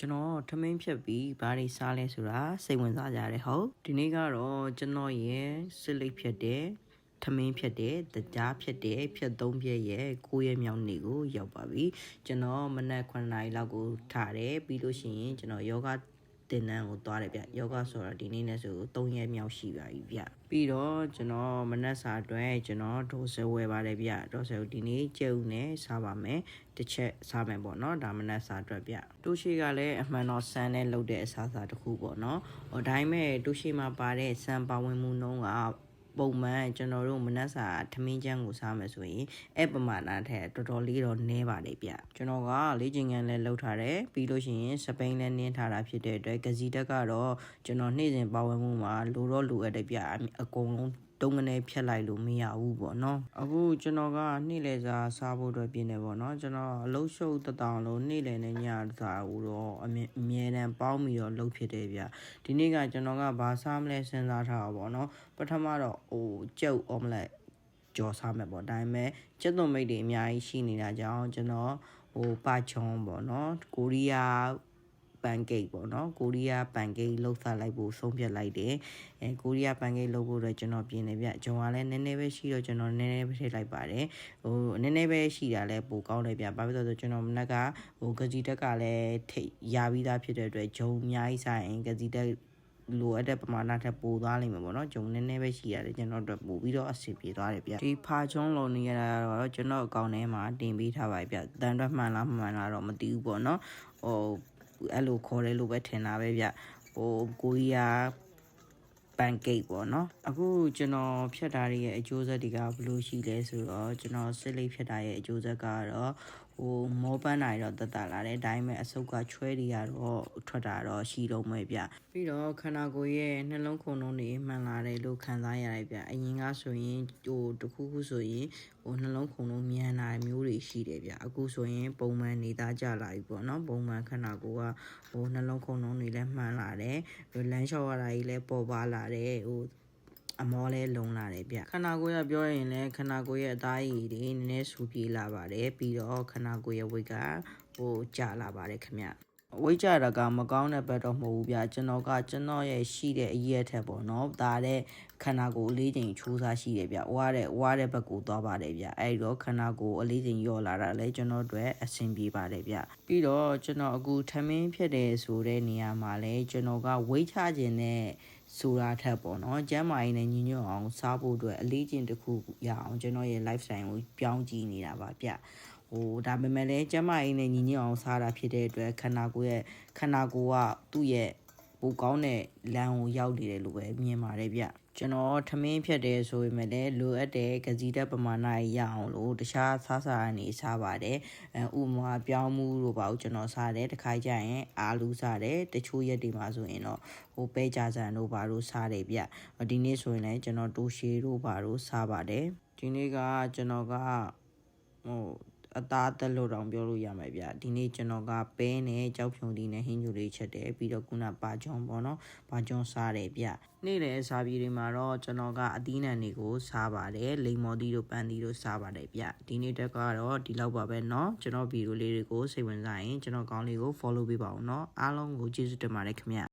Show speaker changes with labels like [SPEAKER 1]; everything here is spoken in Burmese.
[SPEAKER 1] ကျွန်တော်ထမင်းဖြတ်ပြီးဘာတွေစားလဲဆိုတာစိတ်ဝင်စားကြတယ်ဟုတ်ဒီနေ့ကတော့ကျွန်တော်ရဲ့စစ်လိပ်ဖြတ်တဲ့ထမင်းဖြတ်တဲ့တကြားဖြတ်တဲ့ဖြတ်3ဖြတ်ရဲ့9ရက်မြောက်နေ့ကိုရောက်ပါပြီကျွန်တော်မနက်9နာရီလောက်ကိုထားတယ်ပြီးလို့ရှိရင်ကျွန်တော်ယောဂတင်တန်းကိုသွားတယ်ဗျယောဂဆိုတော့ဒီနေ့နဲ့ဆို3ရက်မြောက်ရှိပါပြီဗျပြီးတော့ကျွန်တော်မနက်စာအတွက်ကျွန်တော်ဒိုဆယ်ဝယ်ပါတယ်ဗျဒိုဆယ်ကိုဒီနေ့ကျုပ်နဲ့စားပါမယ်တစ်ချက်စားမယ်ပေါ့နော်ဒါမနက်စာအတွက်ဗျတိုးရှိကလည်းအမှန်တော့ဆန်နဲ့လုပ်တဲ့အစားအစာတစ်ခုပေါ့နော်ဟိုဒါပေမဲ့တိုးရှိမှာပါတဲ့ဆန်ပါဝင်မှုနှုန်းကပုံမှန်ကျွန်တော်တို့မနက်စာထမင်းချမ်းကိုစားမယ်ဆိုရင်အဲ့ပမာဏထက်တော်တော်လေးတော့နည်းပါလေဗျကျွန်တော်ကလေ့ကျင့်ခန်းလည်းလုပ်ထားတယ်ပြီးလို့ရှိရင်စပိန်လည်းနင်းထားတာဖြစ်တဲ့အတွက်ကစီတက်ကတော့ကျွန်တော်နေ့စဉ်ပါဝင်မှုမှာလိုတော့လိုအပ်တယ်ဗျအကုန်လုံးတုံးကနေဖြတ်လိုက်လို့မရဘူးပေါ့နော်အခုကျွန်တော်ကနေ့လယ်စာစားဖို့အတွက်ပြင်နေပေါ့နော်ကျွန်တော်အလုပ်ရှုပ်တတောင်လို့နေ့လယ်နဲ့ညစာကိုတော့အမြဲတမ်းပေါင်းပြီးတော့လုပ်ဖြစ်တယ်ဗျဒီနေ့ကကျွန်တော်ကဘာစားမလဲစဉ်းစားထားတာပေါ့နော်ပထမတော့ကျုပ်အော်မလက်ကြော်စားမယ်ပေါ့ဒါပေမဲ့ကျက်သွန်မိတ်တွေအများကြီးရှိနေတာကြောင့်ကျွန်တော်ပါချွန်ပေါ့နော်ကိုရီးယားပန်ကိတ်ပေါ့နော်ကိုရီးယားပန်ကိတ်လှုပ်စားလိုက်ဖို့ဆုံးဖြတ်လိုက်တယ်ကိုရီးယားပန်ကိတ်လှုပ်ဖို့တော့ကျွန်တော်ပြင်နေဗျဂျုံကလည်းနည်းနည်းပဲရှိတော့ကျွန်တော်နည်းနည်းပဲထည့်လိုက်ပါတယ်နည်းနည်းပဲရှိတာလည်းပိုကောင်းတယ်ဗျဘာဖြစ်လို့လဲဆိုကျွန်တော်မနက်ကကစီတက်ကလည်းထိရပြီးသားဖြစ်တဲ့အတွက်ဂျုံအများကြီးစားရင်ကစီတက်လိုအပ်တဲ့ပမာဏထက်ပိုသွားလိမ့်မယ်ပေါ့နော်ဂျုံနည်းနည်းပဲရှိရတယ်ကျွန်တော်တို့ပို့ပြီးတော့အဆင်ပြေသွားတယ်ဗျဒီဖာချုံးလုံးနေရတာတော့ကျွန်တော်အကောင့်ထဲမှာတင်ပေးထားပါဗျတန်တွက်မှန်လားမမှန်လားတော့မသိဘူးပေါ့နော်အဲ့လိုခေါ်တယ်လို့ပဲထင်တာပဲဗျကိုရီးယားပန်ကိတ်ပေါ့နော်အခုကျွန်တော်ဖြတ်တာရဲ့အကျိုးဆက်တွေကဘယ်လိုရှိလဲဆိုတော့ကျွန်တော်စစ်လိပ်ဖြတ်တာရဲ့အကျိုးဆက်ကတော့မောပန်းနိုင်တော့တက်လာတယ်ဒါပေမဲ့အဆုတ်ကချွဲတွေကတော့ထွက်တာတော့ရှိတော့မယ်ဗျပြီးတော့ခန္ဓာကိုယ်ရဲ့နှလုံးခုန်နှုန်းတွေမှန်လာတယ်လို့ခံစားရတယ်ဗျအရင်ကဆိုရင်တခုခုဆိုရင်နှလုံးခုန်နှုန်းမြန်လာမျိုးတွေရှိတယ်ဗျအခုဆိုရင်ပုံမှန်နေသားကြလာပြီပေါ့နော်ပုံမှန်ခန္ဓာကိုယ်ကနှလုံးခုန်နှုန်းတွေလည်းမှန်လာတယ်လမ်းလျှောက်ရတာကြီးလည်းပေါ်ပါလာတယ်အမောလဲလုံလာတယ်ဗျခန္ဓာကိုယ်ကပြောရင်လည်းခန္ဓာကိုယ်ရဲ့အသားရည်တွေနည်းနည်းဆူပြေးလာပါတယ်ပြီးတော့ခန္ဓာကိုယ်ရဲ့ဝိတ်ကကျလာပါတယ်ခင်ဗျဝိတ်ကြတာကမကောင်းတဲ့ဘက်တော့မဟုတ်ဘူးဗျကျွန်တော်ရဲ့ရှိတဲ့အရက်ထက်ပေါ့နော်ဒါတဲ့ခန္ဓာကိုယ်အလေးချိန်ချိုးစားရှိတယ်ဗျဝါတဲ့ဘက်ကိုသွားပါတယ်ဗျအဲ့တော့ခန္ဓာကိုယ်အလေးချိန်လျော့လာတာလဲကျွန်တော်တို့အဆင်ပြေပါတယ်ဗျပြီးတော့ကျွန်တော်အခုထမင်းဖြစ်တယ်ဆိုတဲ့နေရာမှာလဲကျွန်တော်ကဝိတ်ချခြင်းနဲ့ဆိုတာထက်ပေါ့နော်ကျန်းမာရေးနဲ့ညီညွတ်အောင်စားဖို့အတွက်အလေးချိန်တစ်ခုရအောင်ကျွန်တော်ရဲ့ lifestyle ကိုပြောင်းကြည့်နေတာပါဗျဒါပေမဲ့လည်းကျန်းမာရေးနဲ့ညီညွတ်အောင်စားတာဖြစ်တဲ့အတွက်ခန္ဓာကိုယ်ကသူ့ရဲ့ပိုကောင်းတဲ့လမ်းကိုရောက်နေတယ်လို့ပဲမြင်ပါတယ်ဗျကျွန်တော်ထမင်းဖြတ်တယ်ဆိုပေမဲ့လည်းလိုအပ်တဲ့ကစီတက်ပမာဏရအောင်လို့တခြားစားအနေစားပါတယ်ဥမာပြောင်းမှုတို့ပါဦးကျွန်တော်စားတယ်တစ်ခါကျရင်အာလူးစားတယ်တချို့ရက်တွေမှာဆိုရင်တော့ပဲကြဆန်တို့ပါတို့စားတယ်ဗျဒီနေ့ဆိုရင်လည်းကျွန်တော်တိုးရှည်တို့ပါတို့စားပါတယ်ဒီနေ့ကကျွန်တော်ကအသားတက်လို့တောင်ပြောလို့ရမှာဗျဒီနေ့ကျွန်တော်ကပဲနဲ့ကြောက်ဖြုံတီနဲ့ဟင်းညူလေးချက်တယ်ပြီးတော့ခုနပါဂျွန်ပေါ့နော်ပါဂျွန်စားတယ်ဗျနေ့လယ်စားပြီးတွေမှာတော့ကျွန်တော်ကအသီးနှံတွေကိုစားပါတယ်လိမ္မော်သီးတို့ပန်းသီးတို့စားပါတယ်ဗျဒီနေ့တက်ကတော့ဒီလောက်ပါပဲเนาะကျွန်တော်ဗီဒီယိုလေးတွေကိုစိတ်ဝင်စားရင်ကျွန်တော်ကောင်းလေးကို follow ပေးပါဦးเนาะအားလုံးကိုကျေးဇူးတင်ပါတယ်ခင်ဗျ